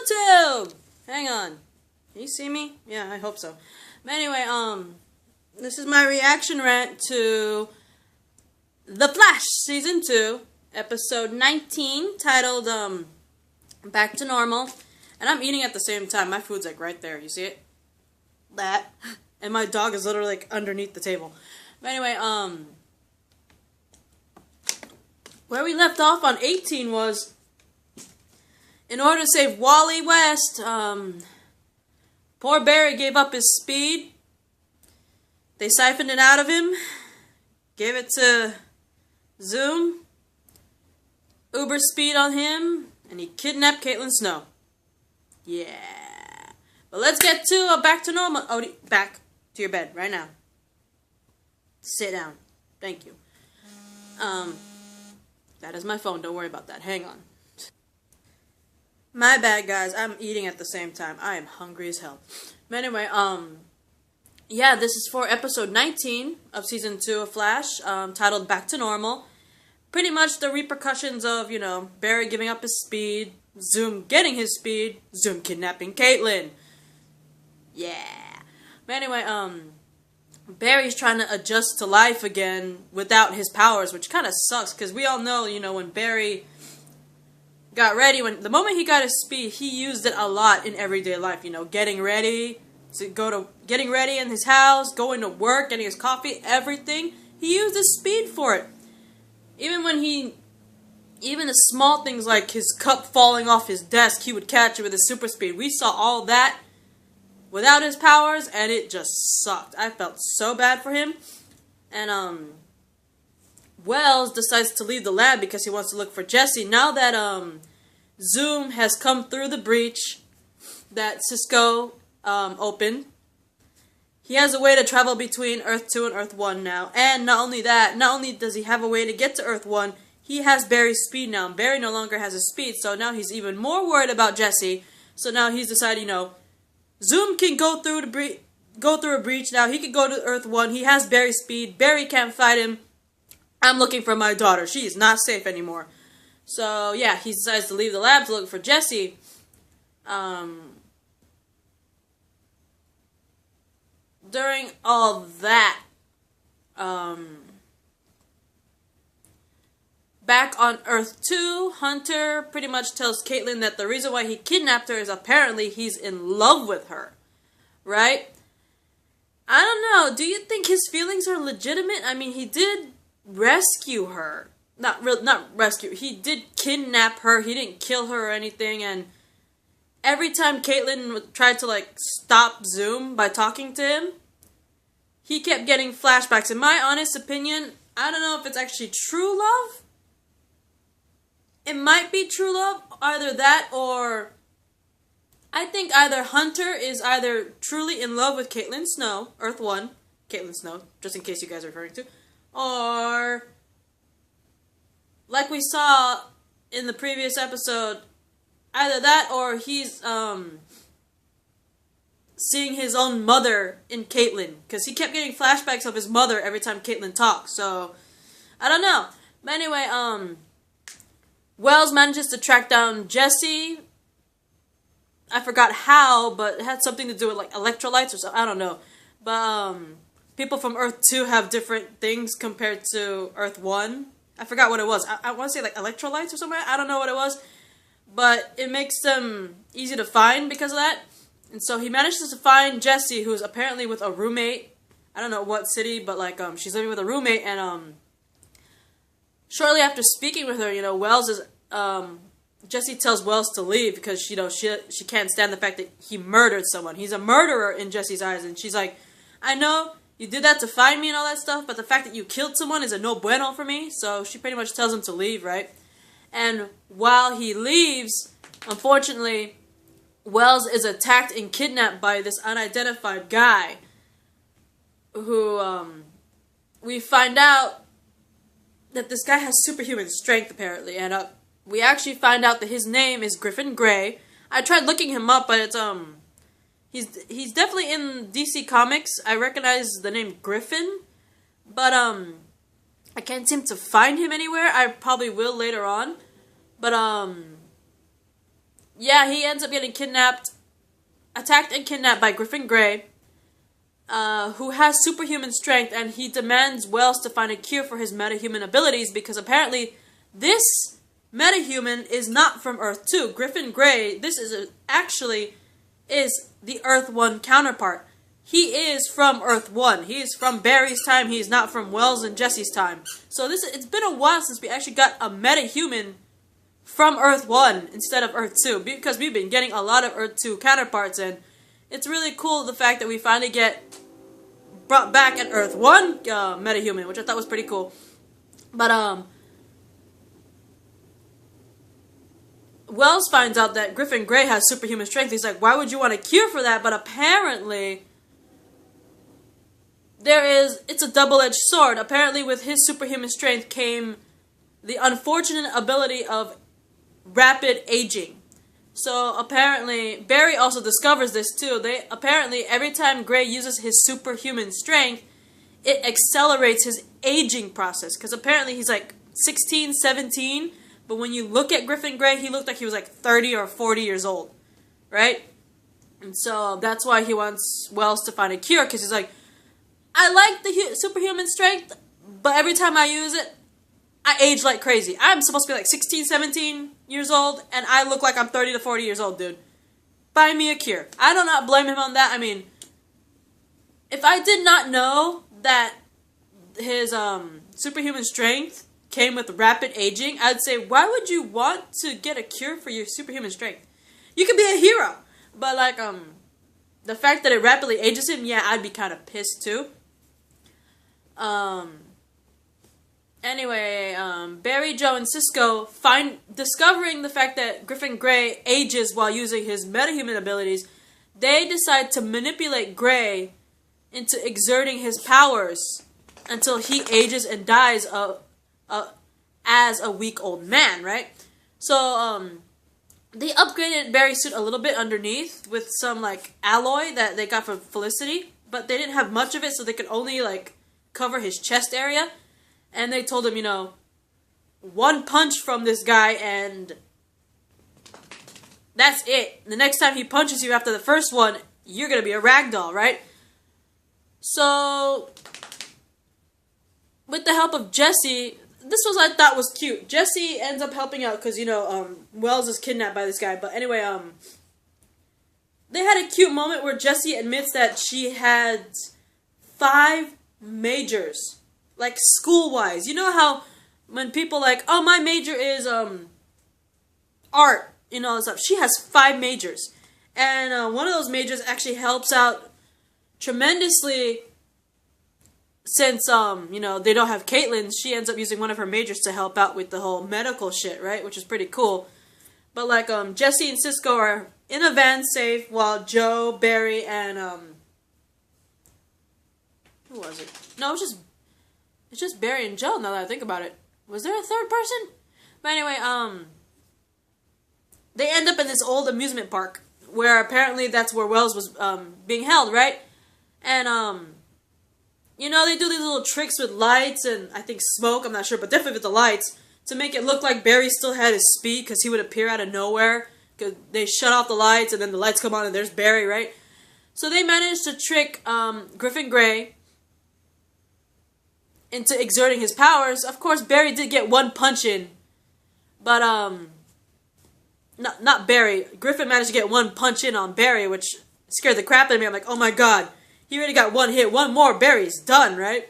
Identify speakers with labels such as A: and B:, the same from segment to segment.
A: YouTube! Hang on. Can you see me? Yeah, I hope so. But anyway, this is my reaction rant to The Flash Season 2, Episode 19, titled, Back to Normal. And I'm eating at the same time. My food's like right there. You see it? That. And my dog is literally like underneath the table. But anyway, where we left off on 18 was, in order to save Wally West, poor Barry gave up his speed. They siphoned it out of him, gave it to Zoom, Uber speed on him, and he kidnapped Caitlin Snow. Yeah. But let's get to back to normal. Odie, back to your bed right now. Sit down. Thank you. That is my phone. Don't worry about that. Hang on. My bad, guys. I'm eating at the same time. I am hungry as hell. But anyway, yeah, this is for episode 19 of season 2 of Flash, titled Back to Normal. Pretty much the repercussions of, you know, Barry giving up his speed, Zoom getting his speed, Zoom kidnapping Caitlin. Yeah. But anyway, Barry's trying to adjust to life again without his powers, which kind of sucks, because we all know, you know, when Barry got ready, the moment he got his speed, he used it a lot in everyday life, you know, getting ready in his house, going to work, getting his coffee, everything. He used his speed for it. Even the small things like his cup falling off his desk, he would catch it with his super speed. We saw all that without his powers, and it just sucked. I felt so bad for him. And, Wells decides to leave the lab because he wants to look for Jesse. Now that, Zoom has come through the breach that Cisco, opened, he has a way to travel between Earth 2 and Earth 1 now. And not only that, not only does he have a way to get to Earth 1, he has Barry's speed now. Barry no longer has his speed, so now he's even more worried about Jesse. So now he's decided, you know, Zoom can go through a breach now. He can go to Earth 1. He has Barry's speed. Barry can't fight him. I'm looking for my daughter. She is not safe anymore. So, yeah, he decides to leave the lab to look for Jesse. During all that, back on Earth 2, Hunter pretty much tells Caitlin that the reason why he kidnapped her is apparently he's in love with her. Right? I don't know. Do you think his feelings are legitimate? I mean, he did rescue her. Not rescue. He did kidnap her. He didn't kill her or anything. And every time Caitlin tried to, like, stop Zoom by talking to him, he kept getting flashbacks. In my honest opinion, I don't know if it's actually true love. It might be true love. Either that or I think either Hunter is either truly in love with Caitlin Snow, Earth 1, Caitlin Snow, just in case you guys are referring to, or like we saw in the previous episode, either that or he's seeing his own mother in Caitlin, because he kept getting flashbacks of his mother every time Caitlin talked. So I don't know. But anyway, Wells manages to track down Jesse. I forgot how, but it had something to do with like electrolytes or something. I don't know. But people from Earth 2 have different things compared to Earth 1. I forgot what it was. I want to say like electrolytes or something. I don't know what it was. But it makes them easy to find because of that. And so he manages to find Jessie, who's apparently with a roommate. I don't know what city, but like she's living with a roommate. And shortly after speaking with her, you know, Wells is Jessie tells Wells to leave because, you know, she can't stand the fact that he murdered someone. He's a murderer in Jessie's eyes, and she's like, I know you did that to find me and all that stuff, but the fact that you killed someone is a no bueno for me. So she pretty much tells him to leave, right? And while he leaves, unfortunately, Wells is attacked and kidnapped by this unidentified guy who, we find out that this guy has superhuman strength, apparently, and we actually find out that his name is Griffin Grey. I tried looking him up, but it's, he's definitely in DC Comics. I recognize the name Griffin, but, I can't seem to find him anywhere. I probably will later on, but, yeah, he ends up getting attacked and kidnapped by Griffin Grey, who has superhuman strength, and he demands Wells to find a cure for his metahuman abilities because apparently this metahuman is not from Earth 2. Griffin Grey, this is actually is the Earth 1 counterpart. He is from Earth 1. He is from Barry's time. He is not from Wells and Jesse's time. So it's been a while since we actually got a metahuman from Earth 1 instead of Earth 2, because we've been getting a lot of Earth 2 counterparts, and it's really cool the fact that we finally get brought back an Earth 1 metahuman, which I thought was pretty cool. But Wells finds out that Griffin Grey has superhuman strength. He's like, why would you want a cure for that? But apparently it's a double-edged sword. Apparently with his superhuman strength came the unfortunate ability of rapid aging. So apparently Barry also discovers this too. Apparently every time Grey uses his superhuman strength, it accelerates his aging process. Because apparently he's like 16, 17, but when you look at Griffin Grey, he looked like he was like 30 or 40 years old, right? And so that's why he wants Wells to find a cure, because he's like, I like the superhuman strength, but every time I use it, I age like crazy. I'm supposed to be like 16, 17 years old, and I look like I'm 30 to 40 years old, dude. Buy me a cure. I do not blame him on that. I mean, if I did not know that his superhuman strength came with rapid aging, I'd say, why would you want to get a cure for your superhuman strength? You could be a hero, but like the fact that it rapidly ages him, yeah, I'd be kind of pissed too. Anyway, Barry, Joe, and Cisco discovering the fact that Griffin Grey ages while using his metahuman abilities, they decide to manipulate Grey into exerting his powers until he ages and dies as a weak old man, right? So, they upgraded Barry's suit a little bit underneath with some, like, alloy that they got from Felicity, but they didn't have much of it, so they could only, like, cover his chest area. And they told him, you know, one punch from this guy and that's it. The next time he punches you after the first one, you're going to be a ragdoll, right? So, with the help of Jesse, this was, I thought, was cute. Jesse ends up helping out because, you know, Wells is kidnapped by this guy. But anyway, they had a cute moment where Jesse admits that she had 5 majors. Like, school-wise. You know how when people like, oh, my major is, art, you know, stuff. She has 5 majors. And, one of those majors actually helps out tremendously since, you know, they don't have Caitlin. She ends up using one of her majors to help out with the whole medical shit, right? Which is pretty cool. But, like, Jesse and Cisco are in a van safe while Joe, Barry, and, who was it? No, it's just Barry and Joe, now that I think about it. Was there a third person? But anyway, they end up in this old amusement park, where apparently that's where Wells was, being held, right? And, you know, they do these little tricks with lights and, I think, smoke, I'm not sure, but definitely with the lights, to make it look like Barry still had his speed, because he would appear out of nowhere, because they shut off the lights, and then the lights come on, and there's Barry, right? So they managed to trick, Griffin Grey into exerting his powers. Of course, Barry did get one punch in, but, not Barry. Griffin managed to get one punch in on Barry, which scared the crap out of me. I'm like, oh my god, he already got one hit. One more, Barry's done, right?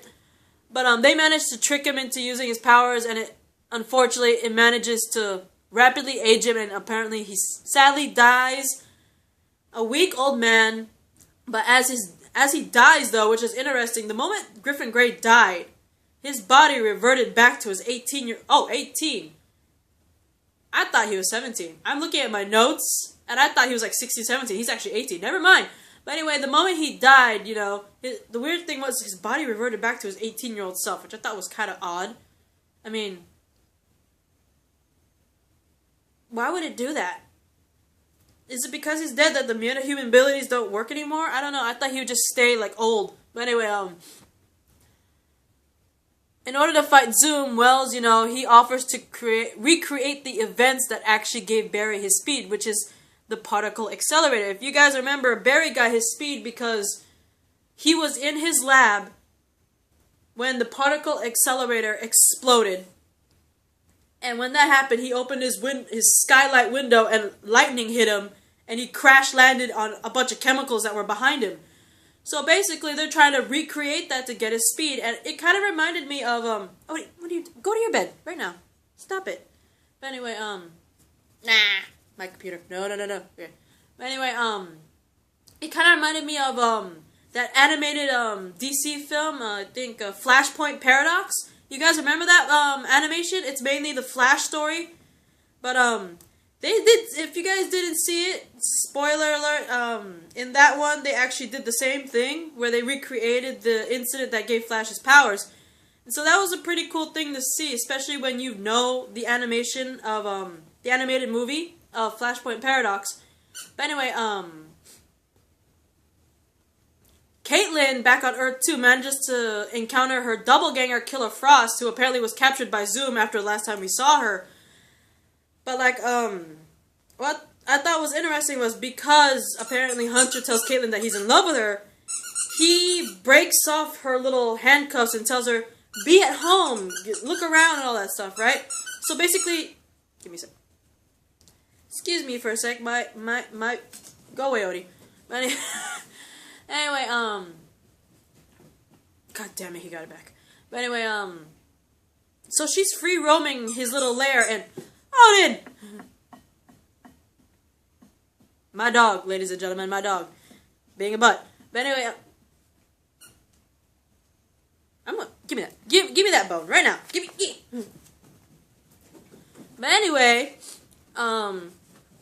A: But, they managed to trick him into using his powers, and unfortunately, it manages to rapidly age him, and apparently he sadly dies a weak old man. But as he dies, though, which is interesting, the moment Griffin Grey died, his body reverted back to his 18. I thought he was 17. I'm looking at my notes, and I thought he was like 16, 17. He's actually 18. Never mind. But anyway, the moment he died, you know, the weird thing was his body reverted back to his 18-year-old self, which I thought was kind of odd. I mean, why would it do that? Is it because he's dead that the metahuman abilities don't work anymore? I don't know. I thought he would just stay, like, old. But anyway, in order to fight Zoom, Wells, he offers to recreate the events that actually gave Barry his speed, which is the particle accelerator. If you guys remember, Barry got his speed because he was in his lab when the particle accelerator exploded. And when that happened, he opened his skylight window and lightning hit him, and he crash landed on a bunch of chemicals that were behind him. So basically, they're trying to recreate that to get his speed, and it kind of reminded me of oh, wait, what do you go to your bed right now? Stop it. But anyway, my computer. No. Okay. But anyway, it kind of reminded me of that animated DC film. I think Flashpoint Paradox. You guys remember that animation? It's mainly the Flash story, but they did. If you guys didn't see it, spoiler alert. In that one, they actually did the same thing where they recreated the incident that gave Flash his powers, and so that was a pretty cool thing to see, especially when you know the animation of the animated movie of Flashpoint Paradox. But anyway, Caitlin, back on Earth 2, manages to encounter her doppelganger, Killer Frost, who apparently was captured by Zoom after the last time we saw her. But, what I thought was interesting was because apparently Hunter tells Caitlin that he's in love with her, he breaks off her little handcuffs and tells her, be at home, look around and all that stuff, right? So basically, give me a sec. Excuse me for a sec, my, go away, Odie. Anyway, god damn it, he got it back. But anyway, so she's free roaming his little lair, and Odin! My dog, ladies and gentlemen, my dog. Being a butt. But anyway, give me that. Give me that bone, right now. Give me. But anyway,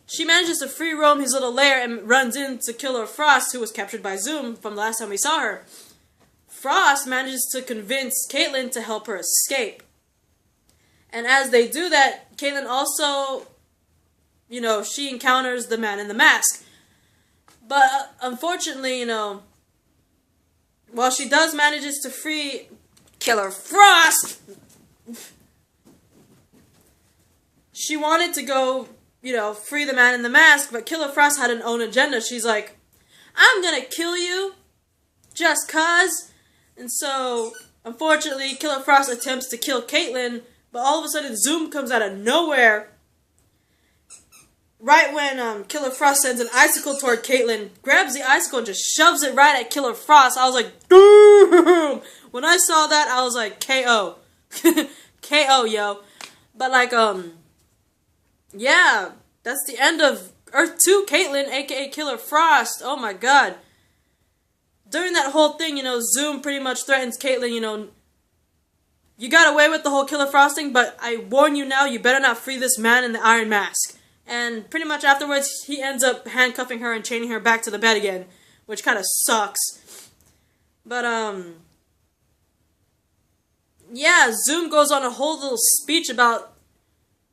A: she manages to free roam his little lair and runs into Killer Frost, who was captured by Zoom from the last time we saw her. Frost manages to convince Caitlin to help her escape. And as they do that, Caitlin also, she encounters the man in the mask. But unfortunately, while she does manages to free Killer Frost, she wanted to go, free the man in the mask, but Killer Frost had an own agenda. She's like, I'm gonna kill you, just cuz. And so, unfortunately, Killer Frost attempts to kill Caitlin, but all of a sudden Zoom comes out of nowhere. Right when Killer Frost sends an icicle toward Caitlin, grabs the icicle and just shoves it right at Killer Frost. I was like, boom! When I saw that, I was like, KO. KO, yo. But yeah, that's the end of Earth 2 Caitlin, aka Killer Frost. Oh my god. During that whole thing, Zoom pretty much threatens Caitlin, you got away with the whole Killer Frost thing, but I warn you now, you better not free this man in the Iron Mask. And pretty much afterwards, he ends up handcuffing her and chaining her back to the bed again, which kind of sucks. But, yeah, Zoom goes on a whole little speech about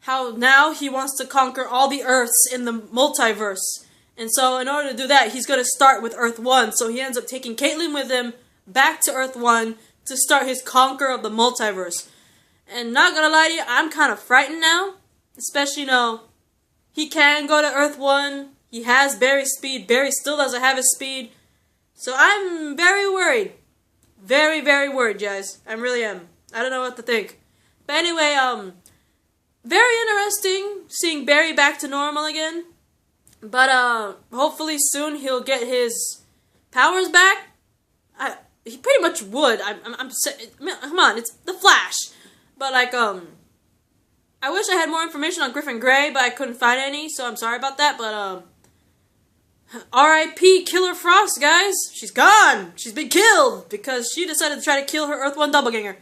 A: how now he wants to conquer all the Earths in the multiverse. And so in order to do that, he's going to start with Earth 1. So he ends up taking Caitlin with him back to Earth 1 to start his conquer of the multiverse. And not going to lie to you, I'm kind of frightened now. Especially, he can go to Earth 1. He has Barry's speed. Barry still doesn't have his speed. So I'm very worried. Very, very worried, guys. I really am. I don't know what to think. But anyway, very interesting seeing Barry back to normal again. But, hopefully soon he'll get his powers back. He pretty much would. Come on, it's the Flash. But, I wish I had more information on Griffin Grey, but I couldn't find any, so I'm sorry about that. But, R.I.P. Killer Frost, guys. She's gone. She's been killed because she decided to try to kill her Earth 1 doppelganger.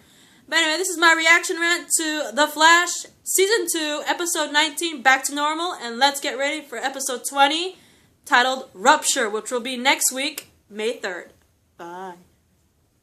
A: But anyway, this is my reaction rant to The Flash, Season 2, Episode 19, Back to Normal, and let's get ready for Episode 20, titled Rupture, which will be next week, May 3rd. Bye.